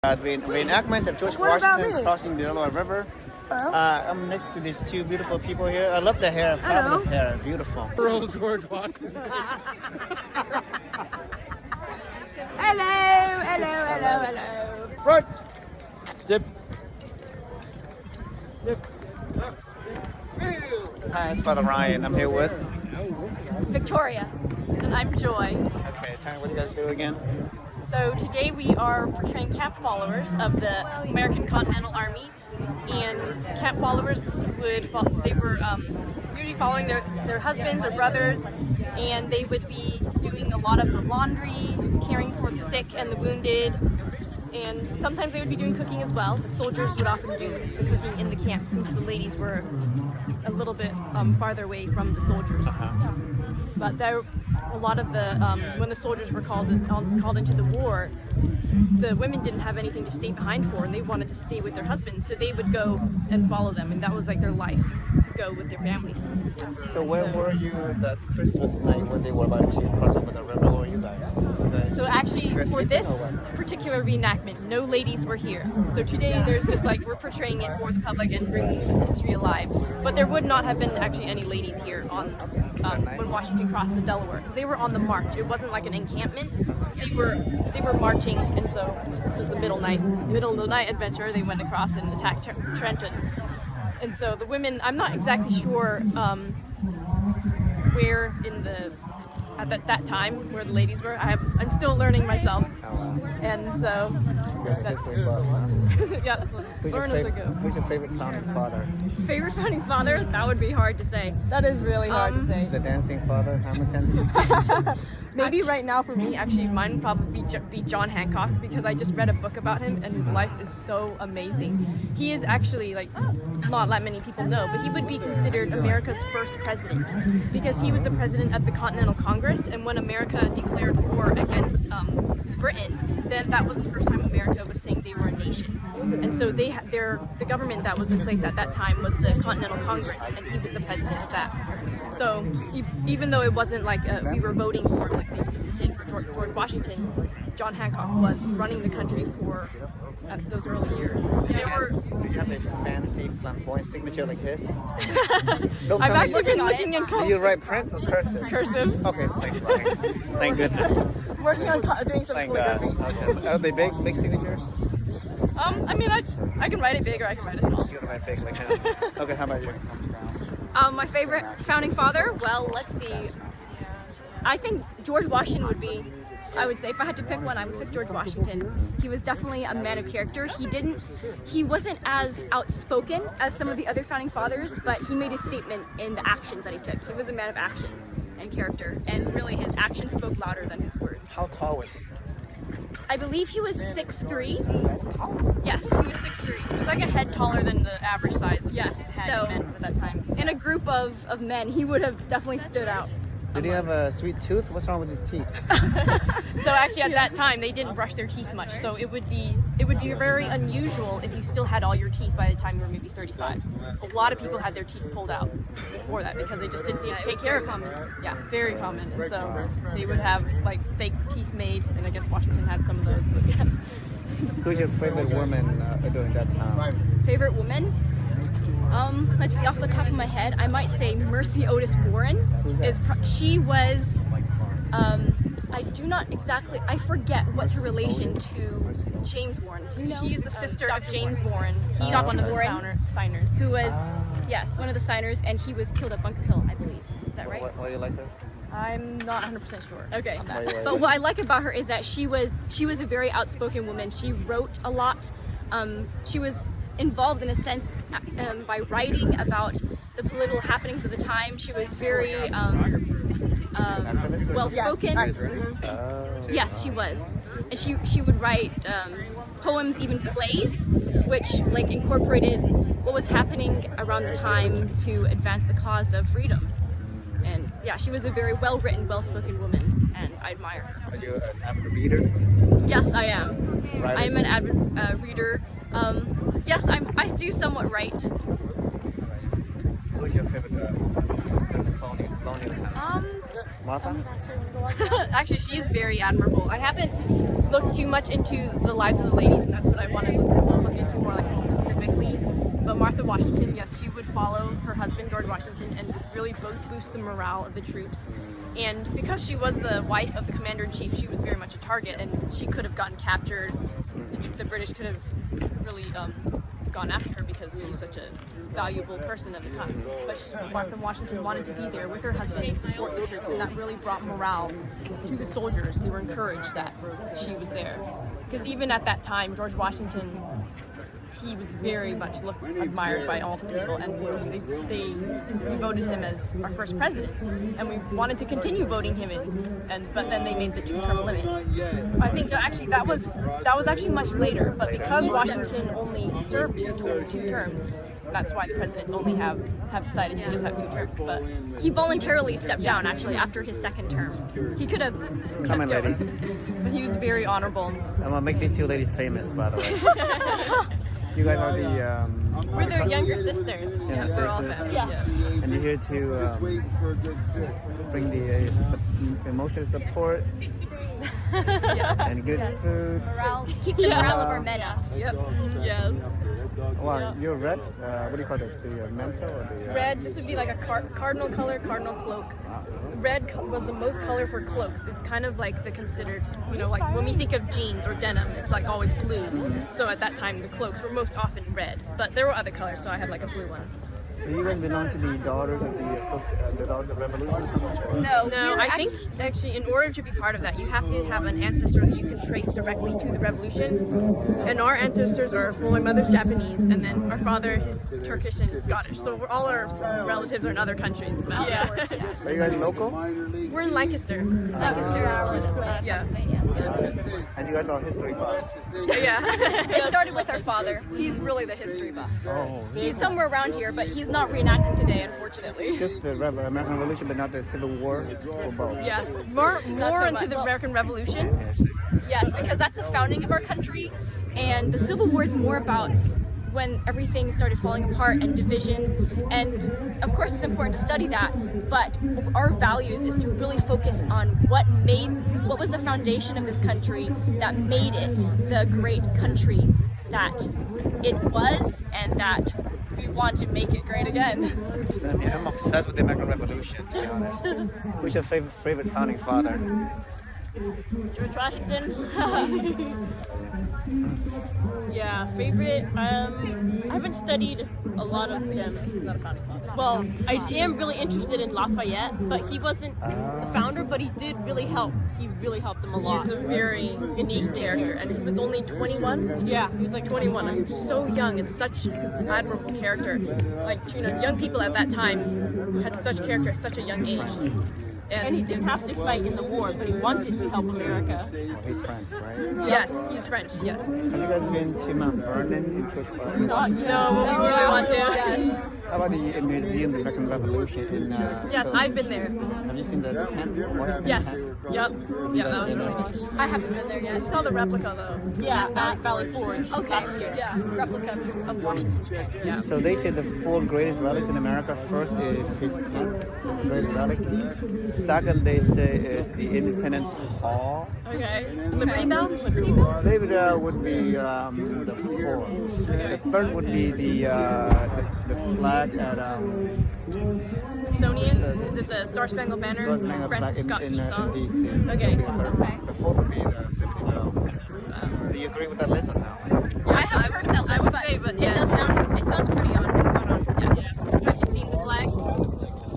The reenactment of George What about Washington me? crossing the Delaware River. Hello? I'm next to these two beautiful people here. I love the hair, fabulous hair, beautiful. Earl George Washington. Hello. Front. Step. Hi, it's Father Ryan. I'm here with. Victoria, and I'm Joy. Okay, tell me what you guys do again. So today we are portraying camp followers of the American Continental Army, and camp followers were usually following their husbands or brothers, and they would be doing a lot of the laundry, caring for the sick and the wounded, and sometimes they would be doing cooking as well. But soldiers would often do the cooking in the camp since the ladies were a little bit farther away from the soldiers. But there, a lot of the when the soldiers were called into the war, the women didn't have anything to stay behind for, and they wanted to stay with their husbands, so they would go and follow them, and that was like their life, to go with their families. So where were you that Christmas night when they were about to cross over the river? Where were you guys? So actually, for this particular reenactment, no ladies were here. So today, there's just like we're portraying it for the public and bringing the history alive. But there would not have been actually any ladies here on when Washington crossed the Delaware, because they were on the march. It wasn't like an encampment. They were marching, and so this was the middle of the night adventure. They went across and attacked Trenton. And so the women, I'm not exactly sure where in at that time where the ladies were. I'm still learning myself, and so that's yeah. Learn as I go. Who's your favorite founding father? Favorite founding father? That would be hard to say. That is really hard to say. The dancing father, Hamilton. Maybe right now for me, actually, mine would probably be John Hancock, because I just read a book about him and his life is so amazing. He is actually, like, not that many people know, but he would be considered America's first president, because he was the president of the Continental Congress, and when America declared war against Britain, then that was the first time America was saying they were a nation. And so the government that was in place at that time was the Continental Congress, and he was the president of that. So even though it wasn't like we were voting for like they did for George Washington, John Hancock was running the country for those early years. Do you have a fancy flamboyant signature like his? I've actually been looking in Do you write print or cursive? cursive. Okay, thank goodness. Working on doing some Thank God. calligraphy. Okay. Are they big signatures? I mean, I can write it big or I can write it small. You're gonna write big like him. Okay, how about you? My favorite founding father? Well, let's see. I think George Washington would be, I would say, if I had to pick one, I would pick George Washington. He was definitely a man of character. He wasn't as outspoken as some of the other founding fathers, but he made a statement in the actions that he took. He was a man of action and character, and really his actions spoke louder than his words. How tall was he? I believe he was 6'3". Yes, he was 6'3". He was like a head taller than the average size. Yes, so men at that time. In a group of men, he would have definitely stood out. Did he have a sweet tooth? What's wrong with his teeth? So actually, at that time, they didn't brush their teeth much. So it would be very unusual if you still had all your teeth by the time you were maybe 35. A lot of people had their teeth pulled out before that because they just didn't take care of them. Yeah, very common. And so they would have like fake teeth made, and I guess Washington had some of those. But yeah. Who's your favorite woman during that time? Favorite woman? Let's see, off the top of my head, I might say Mercy Otis Warren. She was, I forget what's her relation to James Warren. Do you know? She is the sister of James Warren. He's one of the signers. Who was, yes, one of the signers, and he was killed at Bunker Hill, I believe. Is that right? Why do you like her? I'm not 100% sure. Okay. But what I like about her is that she was a very outspoken woman. She wrote a lot. She was involved in a sense by writing about the political happenings of the time. She was very well spoken. Yes, she was. And she would write poems, even plays, which like incorporated what was happening around the time to advance the cause of freedom. And yeah, she was a very well-written, well-spoken woman, and I admire her. Are you an avid reader? Yes, I am. I'm an avid reader. Yes, I do somewhat write. Who's your favorite Washington founding the town? Martha? Actually, she's very admirable. I haven't looked too much into the lives of the ladies, and that's what I want to look into more like specifically. But Martha Washington, yes, she would follow her husband George Washington and really boost the morale of the troops. And because she was the wife of the commander-in-chief, she was very much a target, and she could have gotten captured. The British could have really gone after her because she's such a valuable person at the time. But Martha Washington wanted to be there with her husband and support the troops, and that really brought morale to the soldiers. They were encouraged that she was there. Because even at that time, George Washington, he was very much admired by all the people, and they voted him as our first president, and we wanted to continue voting him in, but then they made the 2-term limit. I think that was actually much later, but because Washington only served two terms, that's why the presidents only have decided to just have 2 terms. But he voluntarily stepped down actually after his 2nd term. He could have Come on, kept ladies. going, but he was very honorable. I'm gonna make these 2 ladies famous, by the way. You guys are the We're their younger sisters. Yeah, We're all sisters. family. Yes. and you're here to bring the emotional support and good food. Morale, to keep the morale of our men up. Yep. Yes. Wow, you're red. What do you call this? The mantle or the Red. This would be like a cardinal color, cardinal cloak. Red was the most color for cloaks. It's kind of like the considered, like when we think of jeans or denim, it's like always blue. So at that time, the cloaks were most often red. But there were other colors, so I had like a blue one. Do you guys belong to the Daughters of the Daughters of Revolution? No, I think actually in order to be part of that, you have to have an ancestor that you can trace directly to the revolution. And our ancestors are, well, my mother's Japanese, and then our father is Turkish and Scottish. So all our relatives are in other countries. Yeah. Are you guys local? We're in Lancaster. Lancaster, Yeah. Pennsylvania. And you guys are history buffs? Yeah. It started with our father. He's really the history buff. Oh. He's somewhere around here, but he's not reenacting today, unfortunately. Just the American Revolution, but not the Civil War, or both? Yes, more into the American Revolution. Yes. Yes, because that's the founding of our country, and the Civil War is more about when everything started falling apart and division, and of course it's important to study that, but our values is to really focus on what was the foundation of this country that made it the great country that it was, and that we want to make it great again. I'm obsessed with the American Revolution, to be honest. Who's your favorite founding father? George Washington. Yeah, favorite. I haven't studied a lot of them. He's not a founding father. Well, I am really interested in Lafayette, but he wasn't the founder, but he did really help. He really helped them a lot. He's a very unique character, and he was only 21. Yeah, he was like 21. I'm so young and such an admirable character. Like, young people at that time had such character at such a young age. And he didn't have to fight in the war, but he wanted to help America. Oh, he's French, right? Yes, he's French, yes. Have you guys been to Mount Vernon in Churchwell? No, we really want to. Yes. How about the Museum of the American Revolution in Yes, I've been there. Have you seen the tent? Yes. Yep. Yeah, that was really neat. I haven't been there yet. I saw the replica though. Yeah, at Valley Forge. Okay. Last year. Yeah, replica of Washington's tent. Yeah. So they say the 4 greatest relics in America. First is his tent, the greatest relic. Second, they say is the Independence Hall. Okay. Liberty Bell? Liberty Bell? Liberty Bell would be the 4th. The 3rd would be the flag at Smithsonian? Is it the Star Spangled Banner? Francis Scott Key song? DC. Okay. The 4th would be the Liberty Bell. Do you agree with that list or no? Yeah, I haven't heard of that list, but it does sound. It sounds pretty spot on. Yeah. Have you seen the flag?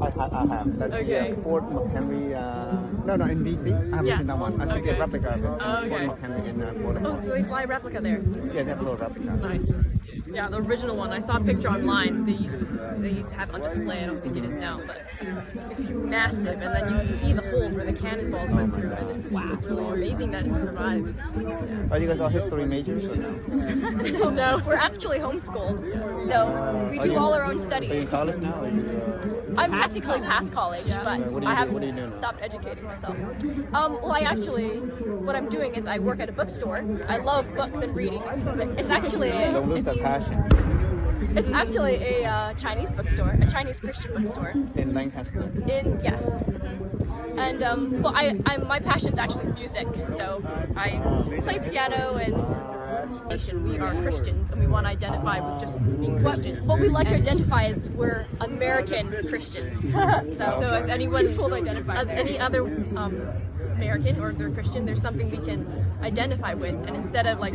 I have. That's Okay. Fort McHenry. No, in DC. I haven't seen that one. I see the replica of it. Okay. Fort McHenry in Baltimore. Oh, so they fly a replica there. Yeah, they have a little replica. Nice. Yeah, the original one. I saw a picture online. They used to have it on display. I don't think it is now, but it's massive. And then you can see the holes where the cannonballs went through. And it's really amazing that it survived. Are you guys all history majors or no? No, we're actually homeschooled, so we do all our own Are you studying. in college now? Or I'm technically past college, but What do you I do? What do you do haven't now? stopped educating myself. What I'm doing is I work at a bookstore. I love books and reading, but it's actually Don't lose that passion. It's actually a Chinese bookstore, a Chinese Christian bookstore. In Lancaster. Yes. And well, my passion's actually music, so I play piano and. We are Christians, and we want to identify with just being Christians. What we like to identify as we're American Christians. so if anyone any other American or they're Christian, there's something we can identify with, and instead of like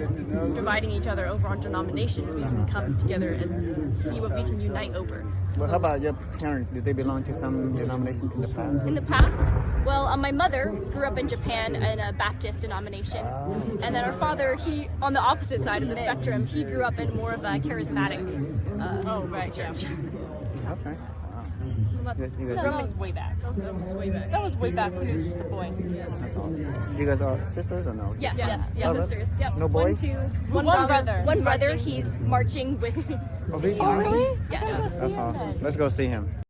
dividing each other over on denominations, we can come together and see what we can unite over. Well, how about your parents? Did they belong to some denomination in the past? In the past, well, my mother grew up in Japan in a Baptist denomination, and then our father, he on the opposite side of the spectrum, he grew up in more of a charismatic church. Okay. That's, You guys- that was way back. That was way back. That was way back when he was just a boy. That's awesome. You guys are sisters or no? Yes, Oh, sisters. Yep. No boys? One brother. One brother. He's marching with. Oh, really? Yes. That's awesome. Let's go see him.